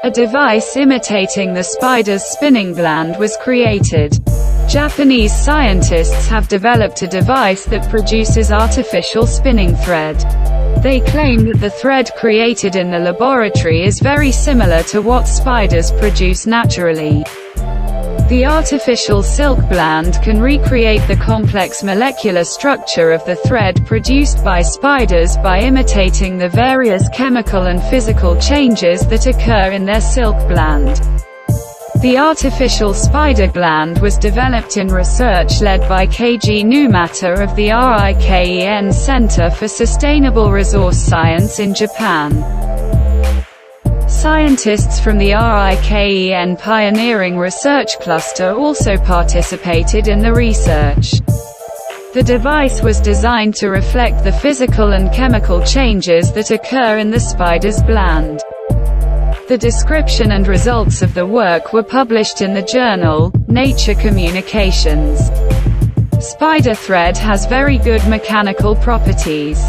A device imitating the spider's spinning gland was created. Japanese scientists have developed a device that produces artificial spinning thread. They claim that the thread created in the laboratory is very similar to what spiders produce naturally. The artificial silk gland can recreate the complex molecular structure of the thread produced by spiders by imitating the various chemical and physical changes that occur in their silk gland. The artificial spider gland was developed in research led by Keiji Numata of the RIKEN Center for Sustainable Resource Science in Japan. Scientists from the RIKEN Pioneering Research Cluster also participated in the research. The device was designed to reflect the physical and chemical changes that occur in the spider's gland. The description and results of the work were published in the journal, Nature Communications. Spider thread has very good mechanical properties.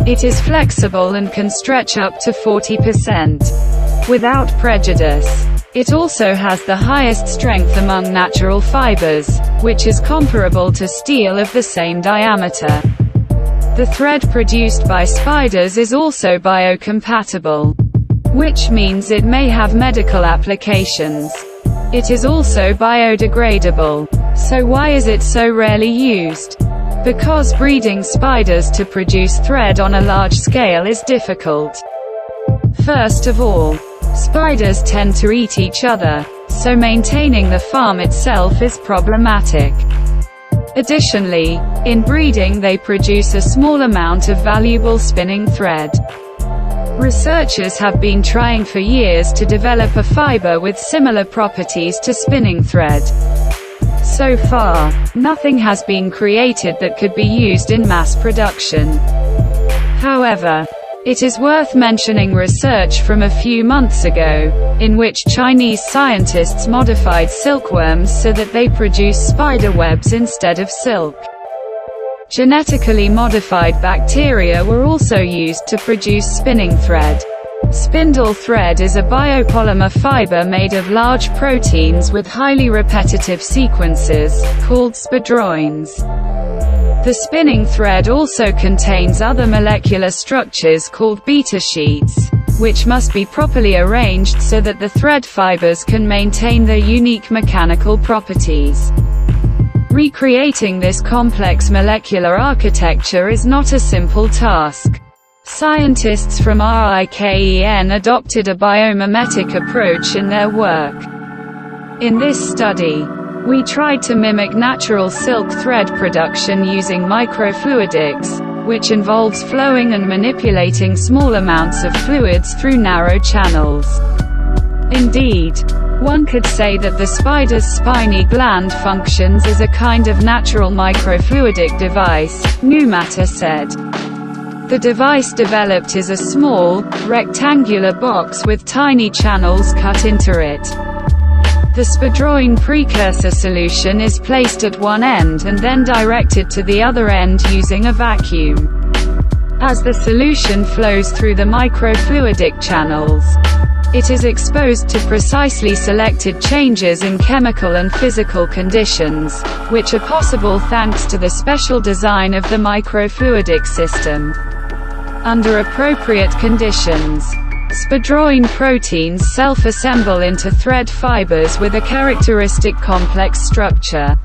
It is flexible and can stretch up to 40%. Without prejudice. It also has the highest strength among natural fibers, which is comparable to steel of the same diameter. The thread produced by spiders is also biocompatible, which means it may have medical applications. It is also biodegradable. So why is it so rarely used? Because breeding spiders to produce thread on a large scale is difficult. First of all, spiders tend to eat each other, so maintaining the farm itself is problematic. Additionally, in breeding they produce a small amount of valuable spinning thread. Researchers have been trying for years to develop a fiber with similar properties to spinning thread. So far, nothing has been created that could be used in mass production. However, it is worth mentioning research from a few months ago, in which Chinese scientists modified silkworms so that they produce spider webs instead of silk. Genetically modified bacteria were also used to produce spinning thread. Spindle thread is a biopolymer fiber made of large proteins with highly repetitive sequences, called spindroins. The spinning thread also contains other molecular structures called beta sheets, which must be properly arranged so that the thread fibers can maintain their unique mechanical properties. Recreating this complex molecular architecture is not a simple task. Scientists from RIKEN adopted a biomimetic approach in their work. In this study, we tried to mimic natural silk thread production using microfluidics, which involves flowing and manipulating small amounts of fluids through narrow channels. Indeed, one could say that the spider's spiny gland functions as a kind of natural microfluidic device, Numata said. The device developed is a small, rectangular box with tiny channels cut into it. The spindroin precursor solution is placed at one end and then directed to the other end using a vacuum. As the solution flows through the microfluidic channels, it is exposed to precisely selected changes in chemical and physical conditions, which are possible thanks to the special design of the microfluidic system. Under appropriate conditions, spindroin proteins self-assemble into thread fibers with a characteristic complex structure.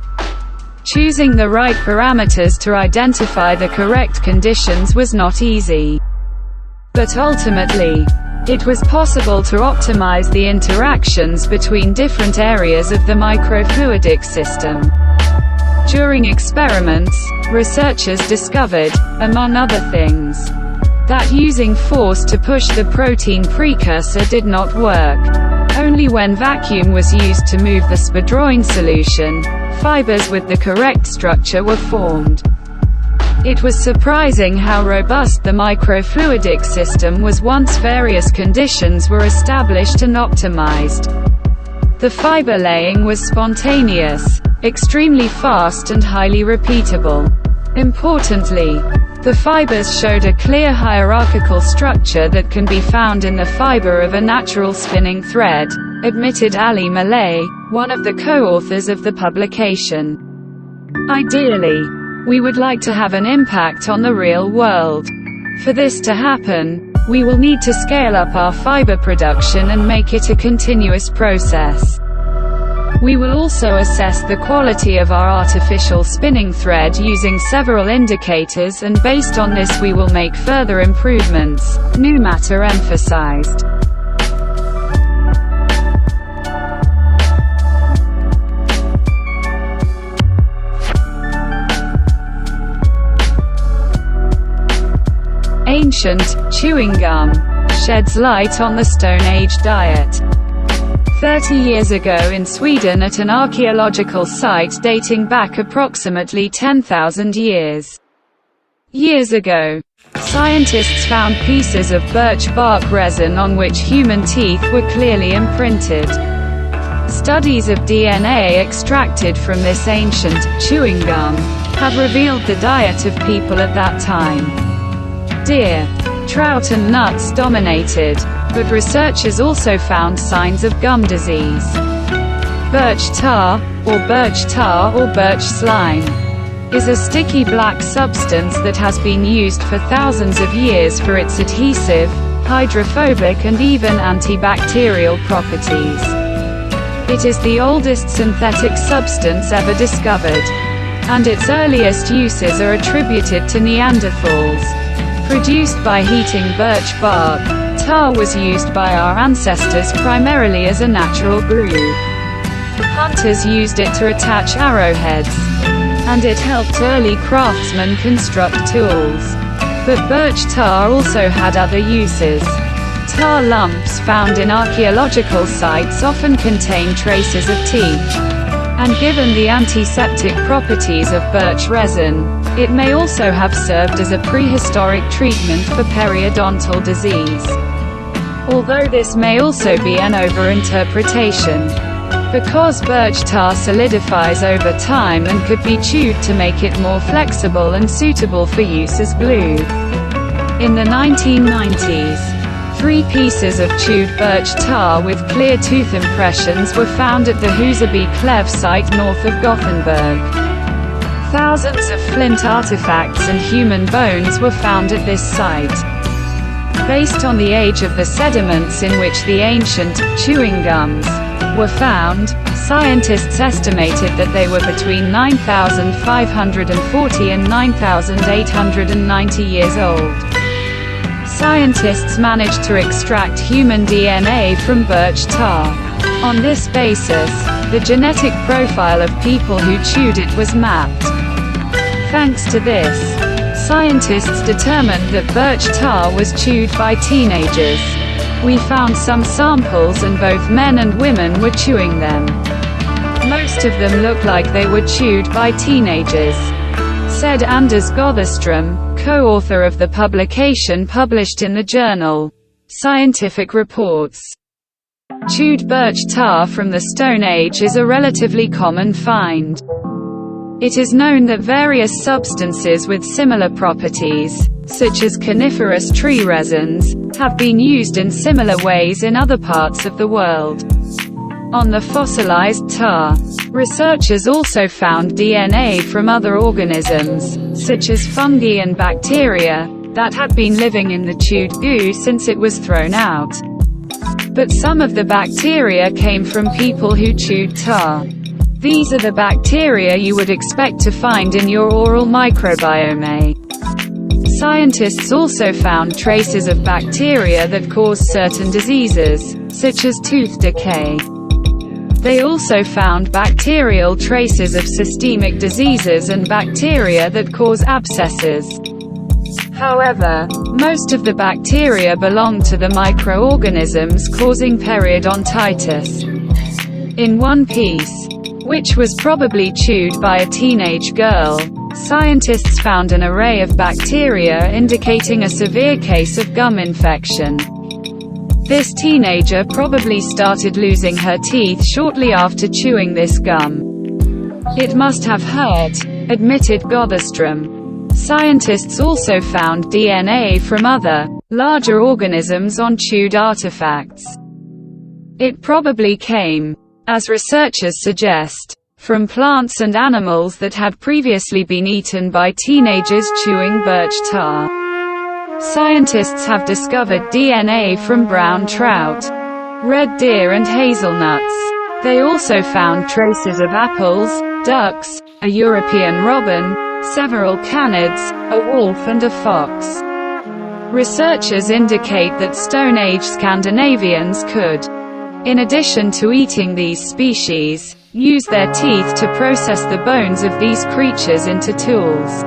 Choosing the right parameters to identify the correct conditions was not easy. But ultimately, it was possible to optimize the interactions between different areas of the microfluidic system. During experiments, researchers discovered, among other things, that using force to push the protein precursor did not work. Only when vacuum was used to move the spindroin solution, fibers with the correct structure were formed. It was surprising how robust the microfluidic system was once various conditions were established and optimized. The fiber laying was spontaneous, extremely fast and highly repeatable. Importantly, The fibers showed a clear hierarchical structure that can be found in the fiber of a natural spinning thread, admitted Ali Malay, one of the co-authors of the publication. Ideally, we would like to have an impact on the real world. For this to happen, we will need to scale up our fiber production and make it a continuous process. We will also assess the quality of our artificial spinning thread using several indicators, and based on this we will make further improvements. New matter emphasized. Ancient chewing gum sheds light on the Stone Age diet. 30 years ago in Sweden, at an archaeological site dating back approximately 10,000 years. Years ago, scientists found pieces of birch bark resin on which human teeth were clearly imprinted. Studies of DNA extracted from this ancient chewing gum have revealed the diet of people at that time. Deer, trout and nuts dominated, but researchers also found signs of gum disease. Birch tar, or birch slime, is a sticky black substance that has been used for thousands of years for its adhesive, hydrophobic and even antibacterial properties. It is the oldest synthetic substance ever discovered, and its earliest uses are attributed to Neanderthals. Produced by heating birch bark, tar was used by our ancestors primarily as a natural glue. Hunters used it to attach arrowheads, and it helped early craftsmen construct tools. But birch tar also had other uses. Tar lumps found in archaeological sites often contain traces of teeth, and given the antiseptic properties of birch resin, it may also have served as a prehistoric treatment for periodontal disease. Although this may also be an overinterpretation, because birch tar solidifies over time and could be chewed to make it more flexible and suitable for use as glue. In the 1990s, 3 pieces of chewed birch tar with clear tooth impressions were found at the Huseby Cleve site north of Gothenburg. Thousands of flint artifacts and human bones were found at this site. Based on the age of the sediments in which the ancient chewing gums were found, scientists estimated that they were between 9,540 and 9,890 years old. Scientists managed to extract human DNA from birch tar. On this basis, the genetic profile of people who chewed it was mapped. Thanks to this, scientists determined that birch tar was chewed by teenagers. We found some samples and both men and women were chewing them. Most of them looked like they were chewed by teenagers, said Anders Gotherstrom, co-author of the publication published in the journal Scientific Reports. Chewed birch tar from the Stone Age is a relatively common find. It is known that various substances with similar properties, such as coniferous tree resins, have been used in similar ways in other parts of the world. On the fossilized tar, researchers also found DNA from other organisms, such as fungi and bacteria, that had been living in the chewed goo since it was thrown out. But some of the bacteria came from people who chewed tar. These are the bacteria you would expect to find in your oral microbiome. Scientists also found traces of bacteria that cause certain diseases, such as tooth decay. They also found bacterial traces of systemic diseases and bacteria that cause abscesses. However, most of the bacteria belong to the microorganisms causing periodontitis. In one piece, which was probably chewed by a teenage girl, scientists found an array of bacteria indicating a severe case of gum infection. This teenager probably started losing her teeth shortly after chewing this gum. It must have hurt, admitted Gotherstrom. Scientists also found DNA from other, larger organisms on chewed artifacts. It probably came, as researchers suggest, from plants and animals that had previously been eaten by teenagers chewing birch tar. Scientists have discovered DNA from brown trout, red deer and hazelnuts. They also found traces of apples, ducks, a European robin, several canids, a wolf and a fox. Researchers indicate that Stone Age Scandinavians could, in addition to eating these species, use their teeth to process the bones of these creatures into tools.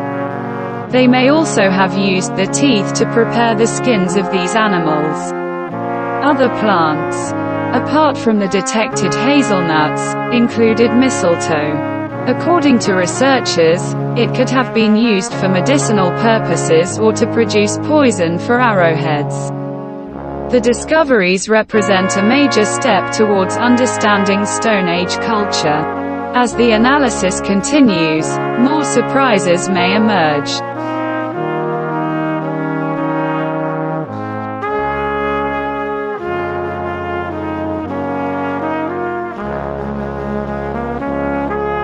They may also have used the teeth to prepare the skins of these animals. Other plants, apart from the detected hazelnuts, included mistletoe. According to researchers, it could have been used for medicinal purposes or to produce poison for arrowheads. The discoveries represent a major step towards understanding Stone Age culture. As the analysis continues, more surprises may emerge.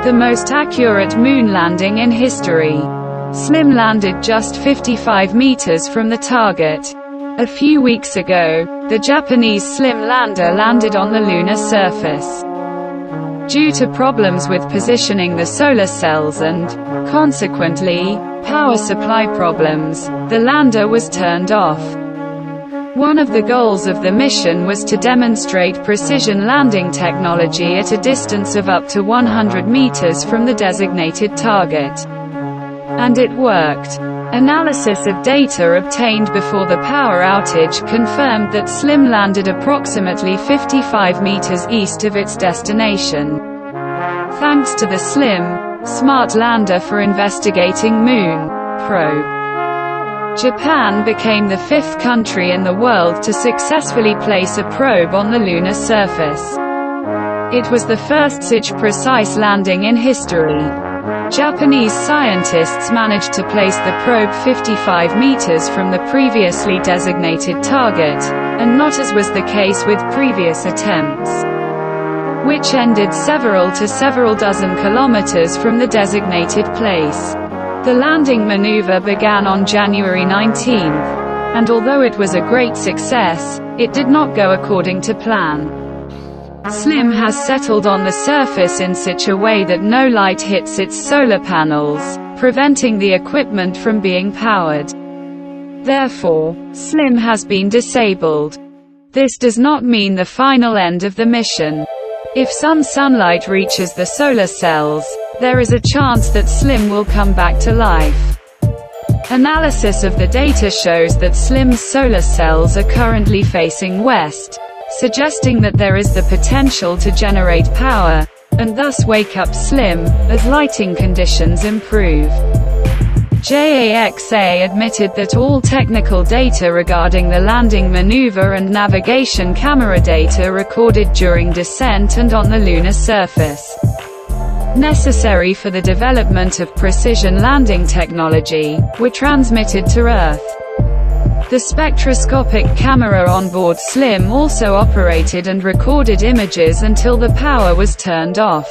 The most accurate moon landing in history. Slim landed just 55 meters from the target. A few weeks ago, the Japanese Slim lander landed on the lunar surface. Due to problems with positioning the solar cells and, consequently, power supply problems, the lander was turned off. One of the goals of the mission was to demonstrate precision landing technology at a distance of up to 100 meters from the designated target. And it worked. Analysis of data obtained before the power outage confirmed that Slim landed approximately 55 meters east of its destination. Thanks to the Slim, Smart Lander for Investigating Moon probe. Japan became the fifth country in the world to successfully place a probe on the lunar surface. It was the first such precise landing in history. Japanese scientists managed to place the probe 55 meters from the previously designated target, and not as was the case with previous attempts, which ended several dozen kilometers from the designated place. The landing maneuver began on January 19, and although it was a great success, it did not go according to plan. Slim has settled on the surface in such a way that no light hits its solar panels, preventing the equipment from being powered. Therefore, Slim has been disabled. This does not mean the final end of the mission. If some sunlight reaches the solar cells, there is a chance that Slim will come back to life. Analysis of the data shows that Slim's solar cells are currently facing west, suggesting that there is the potential to generate power, and thus wake up Slim, as lighting conditions improve. JAXA admitted that all technical data regarding the landing maneuver and navigation camera data recorded during descent and on the lunar surface, necessary for the development of precision landing technology, were transmitted to Earth. The spectroscopic camera on board Slim also operated and recorded images until the power was turned off.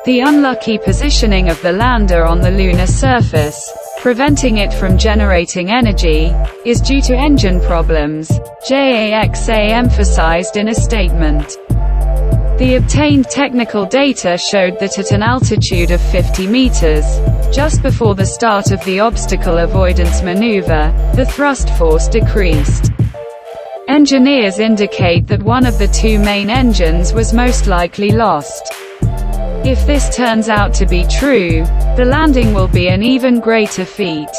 The unlucky positioning of the lander on the lunar surface, preventing it from generating energy, is due to engine problems, JAXA emphasized in a statement. The obtained technical data showed that at an altitude of 50 meters, just before the start of the obstacle avoidance maneuver, the thrust force decreased. Engineers indicate that one of the two main engines was most likely lost. If this turns out to be true, the landing will be an even greater feat.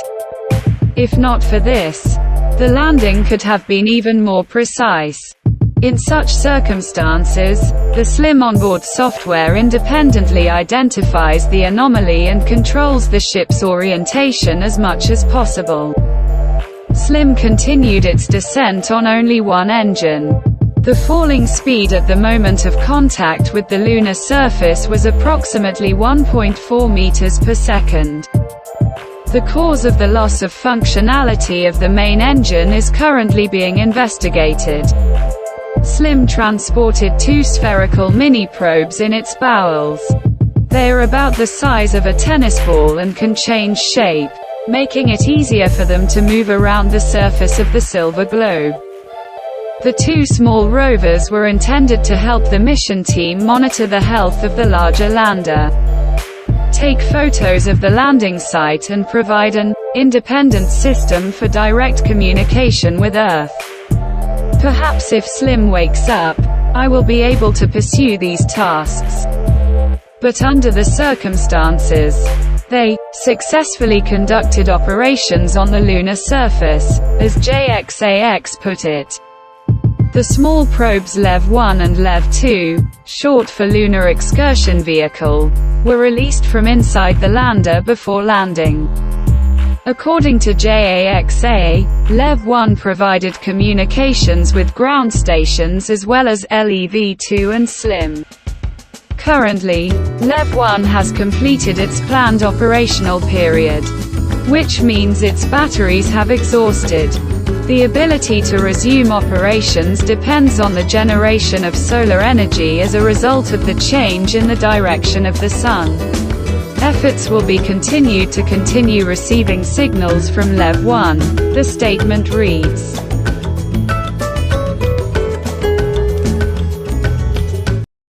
If not for this, the landing could have been even more precise. In such circumstances, the Slim onboard software independently identifies the anomaly and controls the ship's orientation as much as possible. Slim continued its descent on only one engine. The falling speed at the moment of contact with the lunar surface was approximately 1.4 meters per second. The cause of the loss of functionality of the main engine is currently being investigated. Slim transported 2 spherical mini-probes in its bowels. They are about the size of a tennis ball and can change shape, making it easier for them to move around the surface of the silver globe. The 2 small rovers were intended to help the mission team monitor the health of the larger lander, take photos of the landing site and provide an independent system for direct communication with Earth. Perhaps if Slim wakes up, I will be able to pursue these tasks. But under the circumstances, they successfully conducted operations on the lunar surface, as JXAX put it. The small probes LEV-1 and LEV-2, short for Lunar Excursion Vehicle, were released from inside the lander before landing. According to JAXA, LEV-1 provided communications with ground stations as well as LEV-2 and SLIM. Currently, LEV-1 has completed its planned operational period, which means its batteries have exhausted. The ability to resume operations depends on the generation of solar energy as a result of the change in the direction of the Sun. Efforts will be continued to continue receiving signals from LEV-1, the statement reads.